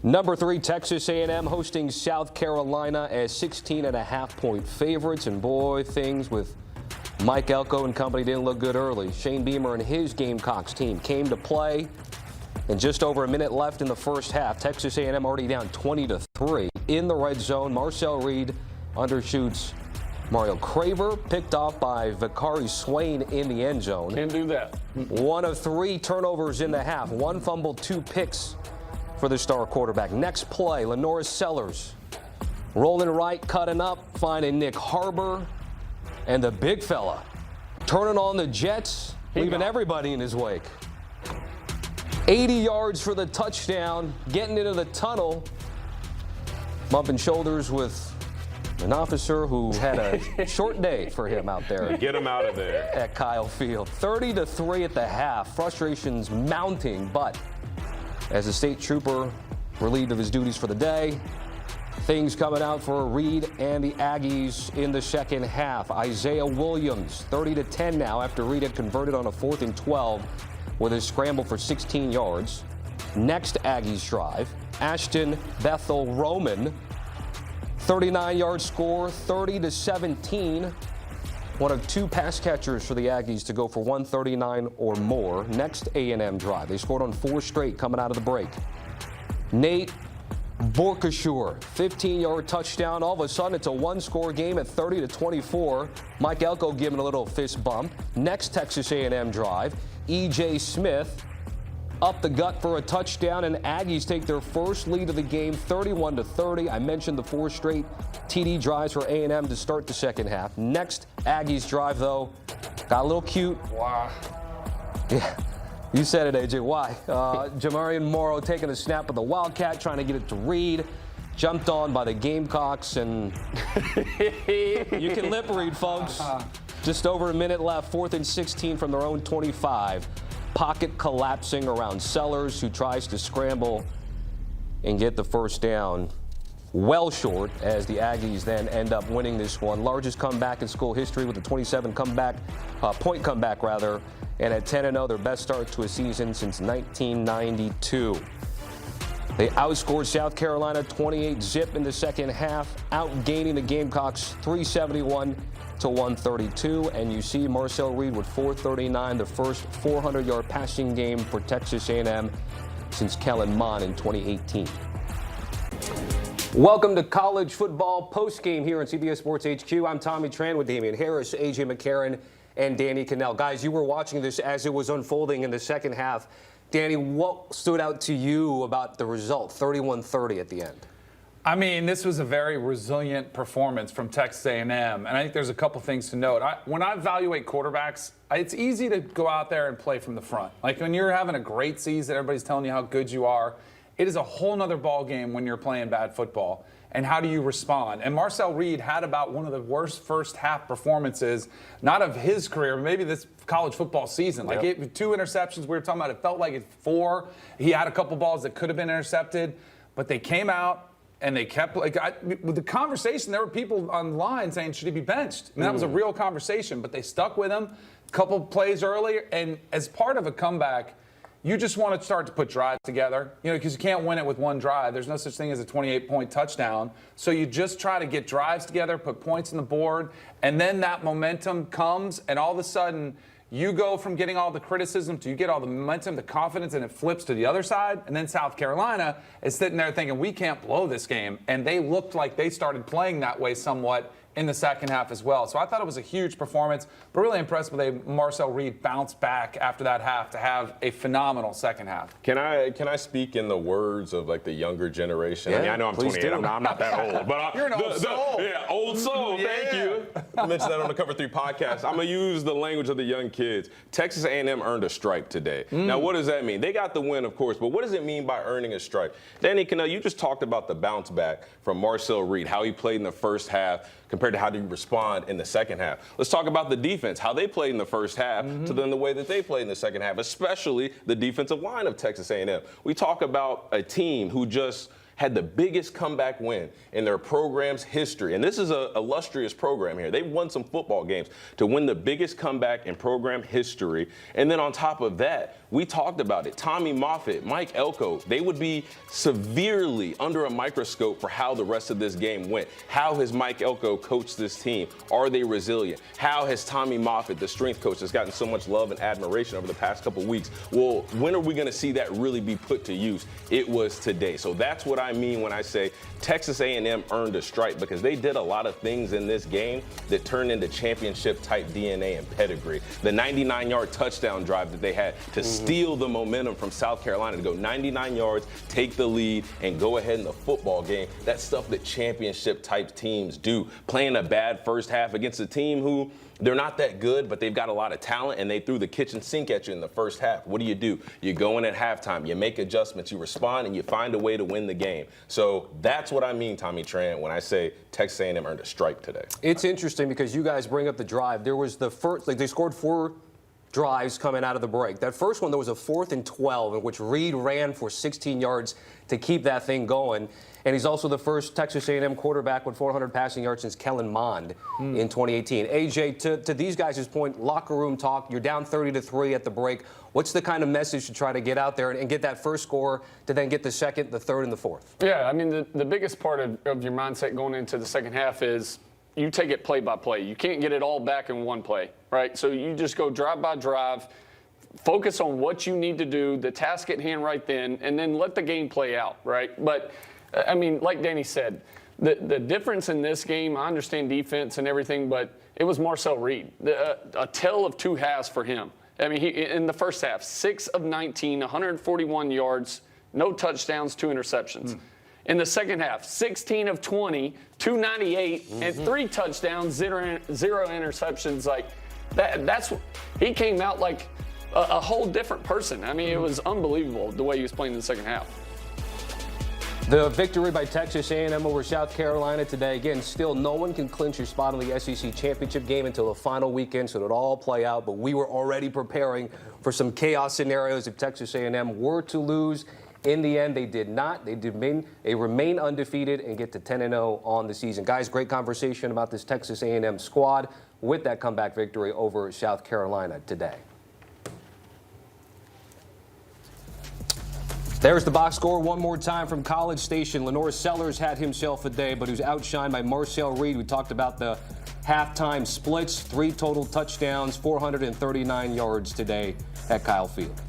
Number 3, Texas A&M hosting South Carolina as 16.5-point favorites. And boy, things with Mike Elko and company didn't look good early. Shane Beamer and his Gamecocks team came to play. And just over a minute left in the first half, Texas A&M already down 20-3 in the red zone. Marcel Reed undershoots Mario Craver, picked off by Vakari Swain in the end zone. Can't do that. 1 of 3 turnovers in the half. 1 fumble, 2 picks for the star quarterback. Next play, Lenora Sellers rolling right, cutting up, finding Nick Harbor, and the big fella turning on the Jets, leaving everybody in his wake. 80 yards for the touchdown, getting into the tunnel, bumping shoulders with an officer who had a short day for him out there. Get him out of there. At Kyle Field. 30-3 at the half. Frustrations mounting, but as a state trooper relieved of his duties for the day, things coming out for Reed and the Aggies in the second half. Isaiah Williams, 30-10 now after Reed had converted on a 4th and 12 with his scramble for 16 yards. Next Aggies drive, Ashton Bethel Roman, 39-yard score, 30-17. One of 2 pass catchers for the Aggies to go for 139 or more. Next A&M drive. They scored on 4 straight coming out of the break. Nate Borkashore, 15-yard touchdown. All of a sudden, it's a 1-score game at 30-24. Mike Elko giving a little fist bump. Next Texas A&M drive. E.J. Smith up the gut for a touchdown, and Aggies take their first lead of the game, 31-30. I mentioned the 4 straight TD drives for A&M to start the second half. Next Aggies drive, though, got a little cute. Wow. Yeah, you said it, AJ. Why? Jamarian Morrow taking a snap of the Wildcat, trying to get it to Reed. Jumped on by the Gamecocks, and you can lip read, folks. Just over a minute left, 4th and 16 from their own 25. Pocket collapsing around Sellers, who tries to scramble and get the first down. Well short, as the Aggies then end up winning this one. Largest comeback in school history with a 27-point comeback, and at 10-0, their best start to a season since 1992. They outscored South Carolina 28-zip in the second half, outgaining the Gamecocks 371-132. And you see Marcel Reed with 439, the first 400-yard passing game for Texas A&M since Kellen Mond in 2018. Welcome to college football postgame here on CBS Sports HQ. I'm Tommy Tran with Damien Harris, AJ McCarron, and Danny Kanell. Guys, you were watching this as it was unfolding in the second half. Danny, what stood out to you about the result, 31-30 at the end? I mean, this was a very resilient performance from Texas A&M, and I think there's a couple things to note. When I evaluate quarterbacks, it's easy to go out there and play from the front. Like when you're having a great season, everybody's telling you how good you are. It is a whole nother ball game when you're playing bad football. And how do you respond? And Marcel Reed had about one of the worst first half performances, not of his career, maybe this college football season. Like 2 interceptions we were talking about, it felt like it's 4. He had a couple balls that could have been intercepted, but they came out and they kept, with the conversation, there were people online saying, should he be benched? I mean, that was a real conversation, but they stuck with him a couple plays earlier. And as part of a comeback, you just want to start to put drives together, because you can't win it with one drive. There's no such thing as a 28-point touchdown. So you just try to get drives together, put points on the board, and then that momentum comes, and all of a sudden you go from getting all the criticism to you get all the momentum, the confidence, and it flips to the other side. And then South Carolina is sitting there thinking, we can't blow this game. And they looked like they started playing that way somewhat in the second half as well. So I thought it was a huge performance, but really impressed with a Marcel Reed bounce back after that half to have a phenomenal second half. Can I speak in the words of like the younger generation? Yeah, I mean, I know I'm 28. I'm not that old, but you're an old soul. Yeah, old soul. Thank you. I mentioned that on the Cover 3 podcast. I'm gonna use the language of the young kids. Texas A&M earned a stripe today. Now, what does that mean? They got the win, of course, but what does it mean by earning a stripe? Danny Kanell, you just talked about the bounce back from Marcel Reed, how he played in the first half compared to how do you respond in the second half. Let's talk about the defense, how they played in the first half to then the way that they played in the second half, especially the defensive line of Texas A&M. We talk about a team who just had the biggest comeback win in their program's history. And this is an illustrious program here. They've won some football games to win the biggest comeback in program history. And then on top of that, we talked about it. Tommy Moffitt, Mike Elko, they would be severely under a microscope for how the rest of this game went. How has Mike Elko coached this team? Are they resilient? How has Tommy Moffitt, the strength coach that's gotten so much love and admiration over the past couple weeks, well, when are we going to see that really be put to use? It was today. So that's what I mean when I say Texas A&M earned a stripe, because they did a lot of things in this game that turned into championship-type DNA and pedigree. The 99-yard touchdown drive that they had to steal the momentum from South Carolina to go 99 yards, take the lead, and go ahead in the football game. That's stuff that championship-type teams do. Playing a bad first half against a team who they're not that good, but they've got a lot of talent, and they threw the kitchen sink at you in the first half. What do? You go in at halftime, you make adjustments, you respond, and you find a way to win the game. So that's what I mean, Tommy Tran, when I say Texas A&M earned a stripe today. It's interesting because you guys bring up the drive. There was the first, they scored 4 drives coming out of the break. That first one, there was a 4th and 12 in which Reed ran for 16 yards to keep that thing going. And he's also the first Texas A&M quarterback with 400 passing yards since Kellen Mond in 2018. AJ, to these guys' point, locker room talk, you're down 30-3 at the break. What's the kind of message to try to get out there and get that first score to then get the second, the third, and the fourth? Yeah, I mean, the biggest part of your mindset going into the second half is you take it play by play. You can't get it all back in one play, right? So you just go drive by drive, focus on what you need to do, the task at hand right then, and then let the game play out, right? But, I mean, like Danny said, the difference in this game, I understand defense and everything, but it was Marcel Reed. A tale of two halves for him. I mean, he in the first half, 6 of 19, 141 yards, no touchdowns, 2 interceptions. In the second half, 16 of 20, 298, and 3 touchdowns, 0 interceptions. Like that's he came out like a whole different person. I mean, it was unbelievable the way he was playing in the second half. The victory by Texas A&M over South Carolina today. Again, still no one can clinch your spot in the SEC championship game until the final weekend, so it'll all play out. But we were already preparing for some chaos scenarios if Texas A&M were to lose. In the end, they did not. They remain undefeated and get to 10-0 on the season. Guys, great conversation about this Texas A&M squad with that comeback victory over South Carolina today. There's the box score one more time from College Station. Lenore Sellers had himself a day, but he was outshined by Marcel Reed. We talked about the halftime splits, 3 total touchdowns, 439 yards today at Kyle Field.